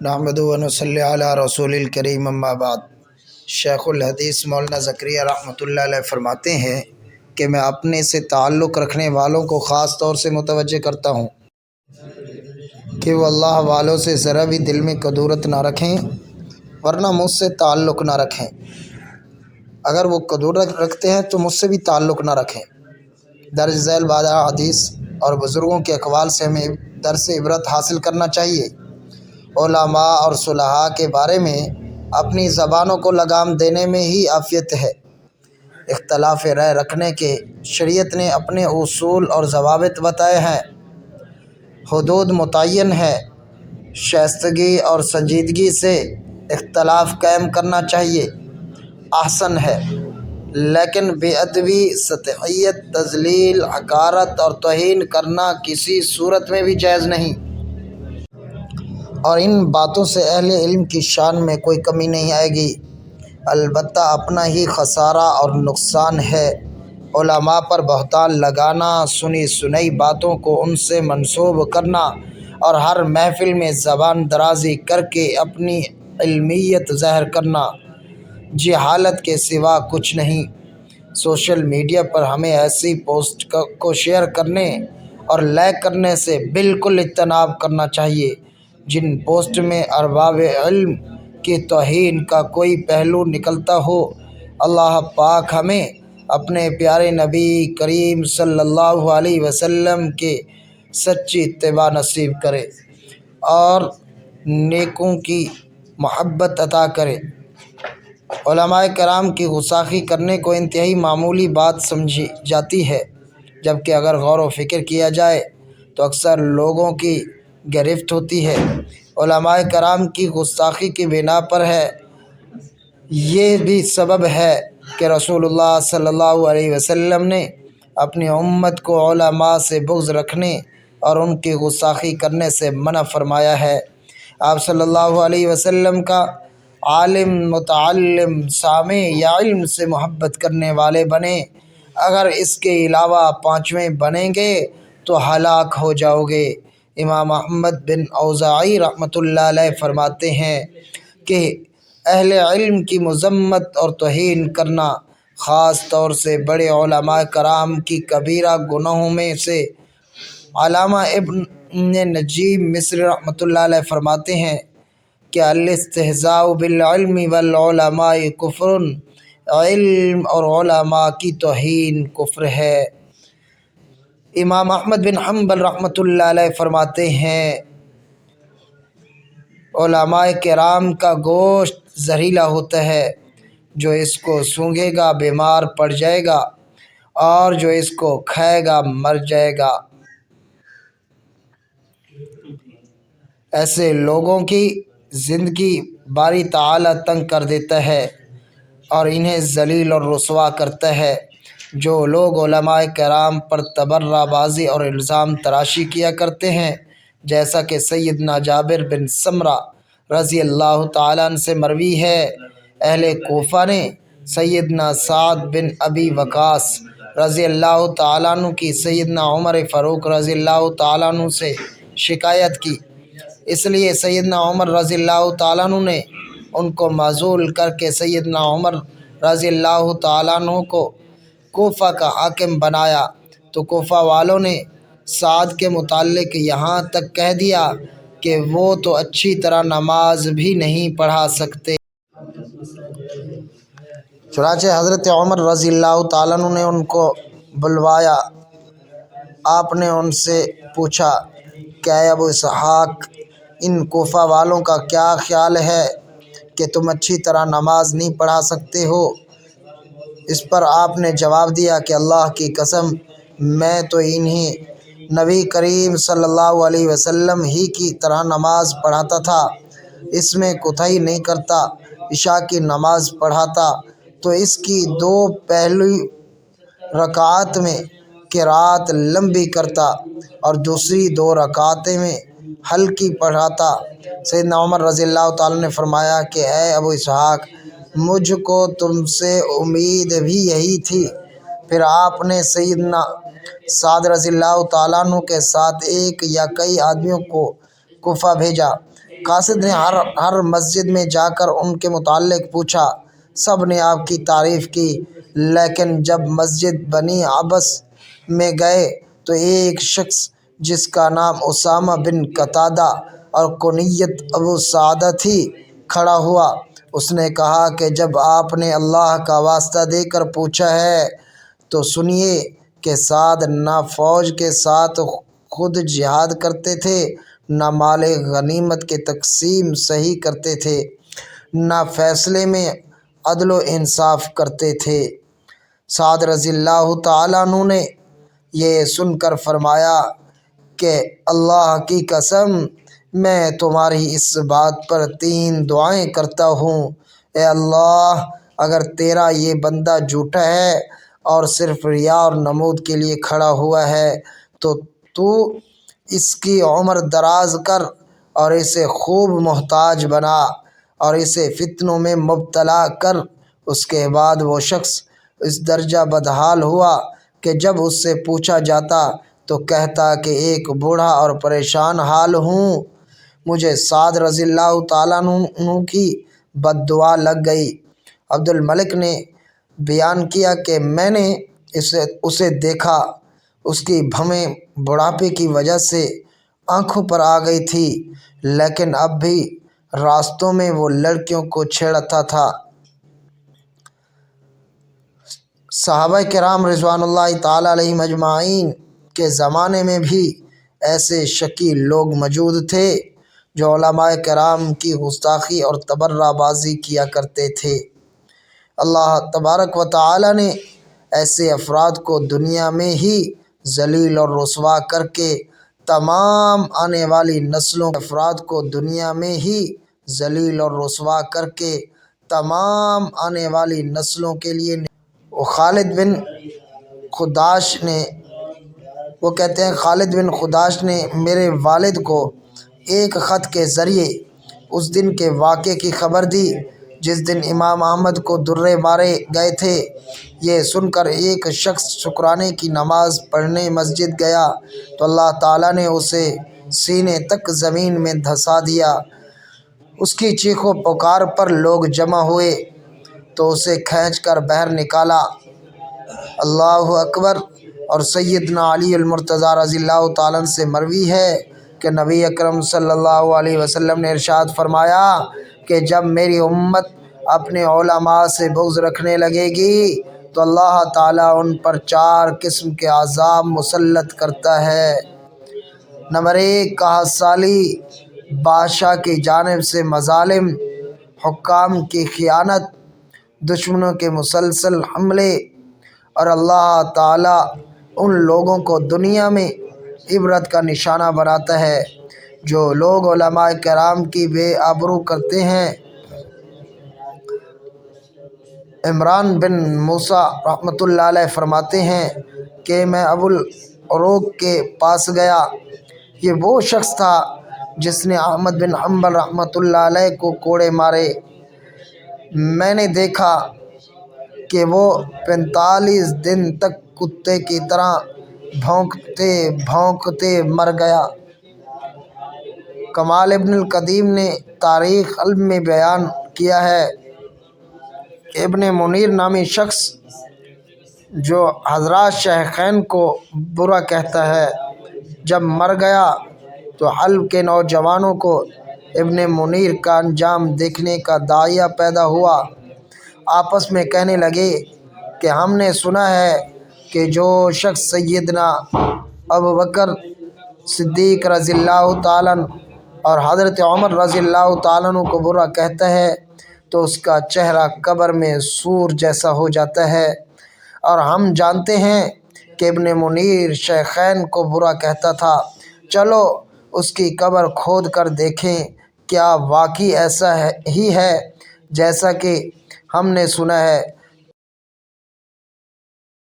نحمدہ و نصلی علی رسول الکریم اما بعد۔ شیخ الحدیث مولانا زکریا رحمۃ اللہ علیہ فرماتے ہیں کہ میں اپنے سے تعلق رکھنے والوں کو خاص طور سے متوجہ کرتا ہوں کہ وہ اللہ والوں سے ذرا بھی دل میں کدورت نہ رکھیں، ورنہ مجھ سے تعلق نہ رکھیں۔ اگر وہ کدورت رکھتے ہیں تو مجھ سے بھی تعلق نہ رکھیں۔ درج ذیل بعض حدیث اور بزرگوں کے اقوال سے ہمیں درس عبرت حاصل کرنا چاہیے۔ علماء اور صلحاء کے بارے میں اپنی زبانوں کو لگام دینے میں ہی عافیت ہے۔ اختلاف رائے رکھنے کے شریعت نے اپنے اصول اور ضوابط بتائے ہیں، حدود متعین ہے۔ شائستگی اور سنجیدگی سے اختلاف قائم کرنا چاہیے، احسن ہے، لیکن بے ادبی، سطحیت، تذلیل، حقارت اور توہین کرنا کسی صورت میں بھی جائز نہیں۔ اور ان باتوں سے اہل علم کی شان میں کوئی کمی نہیں آئے گی، البتہ اپنا ہی خسارہ اور نقصان ہے۔ علماء پر بہتان لگانا، سنی سنائی باتوں کو ان سے منسوب کرنا اور ہر محفل میں زبان درازی کر کے اپنی علمیت ظاہر کرنا، جہالت کے سوا کچھ نہیں۔ سوشل میڈیا پر ہمیں ایسی پوسٹ کو شیئر کرنے اور لائک کرنے سے بالکل اجتناب کرنا چاہیے جن پوسٹ میں ارباب علم کی توہین کا کوئی پہلو نکلتا ہو۔ اللہ پاک ہمیں اپنے پیارے نبی کریم صلی اللہ علیہ وسلم کے سچی اتباع نصیب کرے اور نیکوں کی محبت عطا کرے۔ علماء کرام کی گستاخی کرنے کو انتہائی معمولی بات سمجھی جاتی ہے، جبکہ اگر غور و فکر کیا جائے تو اکثر لوگوں کی گرفت ہوتی ہے۔ علماء کرام کی گستاخی کی بنا پر ہے، یہ بھی سبب ہے کہ رسول اللہ صلی اللہ علیہ وسلم نے اپنی امت کو علماء سے بغض رکھنے اور ان کی گستاخی کرنے سے منع فرمایا ہے۔ آپ صلی اللہ علیہ وسلم کا عالم، متعلم، سامع یا علم سے محبت کرنے والے بنیں، اگر اس کے علاوہ پانچویں بنیں گے تو ہلاک ہو جاؤ گے۔ امام احمد بن اوزاعی رحمۃ اللہ علیہ فرماتے ہیں کہ اہل علم کی مذمت اور توہین کرنا خاص طور سے بڑے علماء کرام کی کبیرہ گناہوں میں سے۔ علامہ ابن نجیم مصری رحمۃ اللہ علیہ فرماتے ہیں کہ الاستہزاء بالعلم والعلماء کفر، علم اور علماء کی توہین کفر ہے۔ امام احمد بن حنبل رحمۃ اللہ علیہ فرماتے ہیں علماء کرام کا گوشت زہریلا ہوتا ہے، جو اس کو سونگھے گا بیمار پڑ جائے گا اور جو اس کو کھائے گا مر جائے گا۔ ایسے لوگوں کی زندگی باری تعالیٰ تنگ کر دیتا ہے اور انہیں ذلیل اور رسوا کرتا ہے۔ جو لوگ علماء کرام پر تبرہ بازی اور الزام تراشی کیا کرتے ہیں، جیسا کہ سیدنا جابر بن سمرہ رضی اللہ تعالیٰ عنہ سے مروی ہے، اہل کوفہ نے سیدنا سعد بن ابی وقاص رضی اللہ تعالیٰ عنہ کی سیدنا عمر فاروق رضی اللہ تعالیٰ عنہ سے شکایت کی، اس لیے سیدنا عمر رضی اللہ تعالیٰ عنہ نے ان کو معزول کر کے سیدنا عمر رضی اللہ تعالیٰ عنہ کو کوفہ کا حاکم بنایا، تو کوفہ والوں نے سعد کے متعلق یہاں تک کہہ دیا کہ وہ تو اچھی طرح نماز بھی نہیں پڑھا سکتے۔ چنانچہ حضرت عمر رضی اللہ تعالیٰ عنہ نے ان کو بلوایا۔ آپ نے ان سے پوچھا کہ اے ابو اسحاق، ان کوفہ والوں کا کیا خیال ہے کہ تم اچھی طرح نماز نہیں پڑھا سکتے ہو؟ اس پر آپ نے جواب دیا کہ اللہ کی قسم، میں تو انہیں نبی کریم صلی اللہ علیہ وسلم ہی کی طرح نماز پڑھاتا تھا، اس میں کوتاہی نہیں کرتا۔ عشاء کی نماز پڑھاتا تو اس کی 2 پہلی رکعات میں قرات لمبی کرتا اور دوسری 2 رکعتیں میں ہلکی پڑھاتا۔ سیدنا عمر رضی اللہ تعالیٰ نے فرمایا کہ اے ابو اسحاق، مجھ کو تم سے امید بھی یہی تھی۔ پھر آپ نے سیدنا سعد رضی اللہ تعالیٰ عنہ کے ساتھ ایک یا کئی آدمیوں کو کوفہ بھیجا۔ قاصد نے ہر مسجد میں جا کر ان کے متعلق پوچھا، سب نے آپ کی تعریف کی، لیکن جب مسجد بنی عبس میں گئے تو ایک شخص جس کا نام اسامہ بن قتادہ اور کنیت ابو سعدہ تھی کھڑا ہوا۔ اس نے کہا کہ جب آپ نے اللہ کا واسطہ دے کر پوچھا ہے تو سنیے کہ سعد نہ فوج کے ساتھ خود جہاد کرتے تھے، نہ مال غنیمت کی تقسیم صحیح کرتے تھے، نہ فیصلے میں عدل و انصاف کرتے تھے۔ سعد رضی اللہ تعالیٰ عنہ نے یہ سن کر فرمایا کہ اللہ کی قسم میں تمہاری اس بات پر 3 دعائیں کرتا ہوں۔ اے اللہ، اگر تیرا یہ بندہ جھوٹا ہے اور صرف ریا اور نمود کے لیے کھڑا ہوا ہے تو تو اس کی عمر دراز کر اور اسے خوب محتاج بنا اور اسے فتنوں میں مبتلا کر۔ اس کے بعد وہ شخص اس درجہ بدحال ہوا کہ جب اس سے پوچھا جاتا تو کہتا کہ ایک بوڑھا اور پریشان حال ہوں، مجھے سعد رضی اللہ تعالیٰ عنہ کی بد دعا لگ گئی۔ عبد الملک نے بیان کیا کہ میں نے اسے دیکھا، اس کی بھویں بڑھاپے کی وجہ سے آنکھوں پر آ گئی تھی، لیکن اب بھی راستوں میں وہ لڑکیوں کو چھیڑتا تھا۔ صحابہ کرام رضوان اللہ تعالیٰ علیہم اجمعین کے زمانے میں بھی ایسے شکی لوگ موجود تھے جو علماء کرام کی گستاخی اور تبرہ بازی کیا کرتے تھے۔ اللہ تبارک و تعالیٰ نے ایسے افراد کو دنیا میں ہی ذلیل اور رسوا کر کے تمام آنے والی نسلوں کے لیے خالد بن خداش نے میرے والد کو ایک خط کے ذریعے اس دن کے واقعے کی خبر دی جس دن امام احمد کو درے مارے گئے تھے۔ یہ سن کر ایک شخص شکرانے کی نماز پڑھنے مسجد گیا تو اللہ تعالیٰ نے اسے سینے تک زمین میں دھسا دیا۔ اس کی چیخ و پکار پر لوگ جمع ہوئے تو اسے کھینچ کر باہر نکالا۔ اللہ اکبر۔ اور سیدنا علی المرتضیٰ رضی اللہ تعالیٰ عنہ سے مروی ہے کہ نبی اکرم صلی اللہ علیہ وسلم نے ارشاد فرمایا کہ جب میری امت اپنے علماء سے بغض رکھنے لگے گی تو اللہ تعالیٰ ان پر 4 قسم کے عذاب مسلط کرتا ہے۔ نمبر 1، قحط سالی، بادشاہ کی جانب سے مظالم، حکام کی خیانت، دشمنوں کے مسلسل حملے، اور اللہ تعالیٰ ان لوگوں کو دنیا میں عبرت کا نشانہ بناتا ہے جو لوگ علماء کرام کی بے آبرو کرتے ہیں۔ عمران بن موسیٰ رحمۃ اللہ علیہ فرماتے ہیں کہ میں ابو العروق کے پاس گیا۔ یہ وہ شخص تھا جس نے احمد بن حنبل رحمۃ اللہ علیہ کو کوڑے مارے۔ میں نے دیکھا کہ وہ 45 دن تک کتے کی طرح بھونکتے بھونکتے مر گیا۔ کمال ابن القدیم نے تاریخ علم میں بیان کیا ہے کہ ابن منیر نامی شخص جو حضرات شیخین کو برا کہتا ہے، جب مر گیا تو حلب کے نوجوانوں کو ابن منیر کا انجام دیکھنے کا داعیہ پیدا ہوا۔ آپس میں کہنے لگے کہ ہم نے سنا ہے کہ جو شخص سیدنا ابوبکر صدیق رضی اللہ تعالیٰ عنہ اور حضرت عمر رضی اللہ تعالیٰ عنہ کو برا کہتا ہے تو اس کا چہرہ قبر میں سور جیسا ہو جاتا ہے، اور ہم جانتے ہیں کہ ابن منیر شیخین کو برا کہتا تھا۔ چلو اس کی قبر کھود کر دیکھیں، کیا واقعی ایسا ہی ہے جیسا کہ ہم نے سنا ہے؟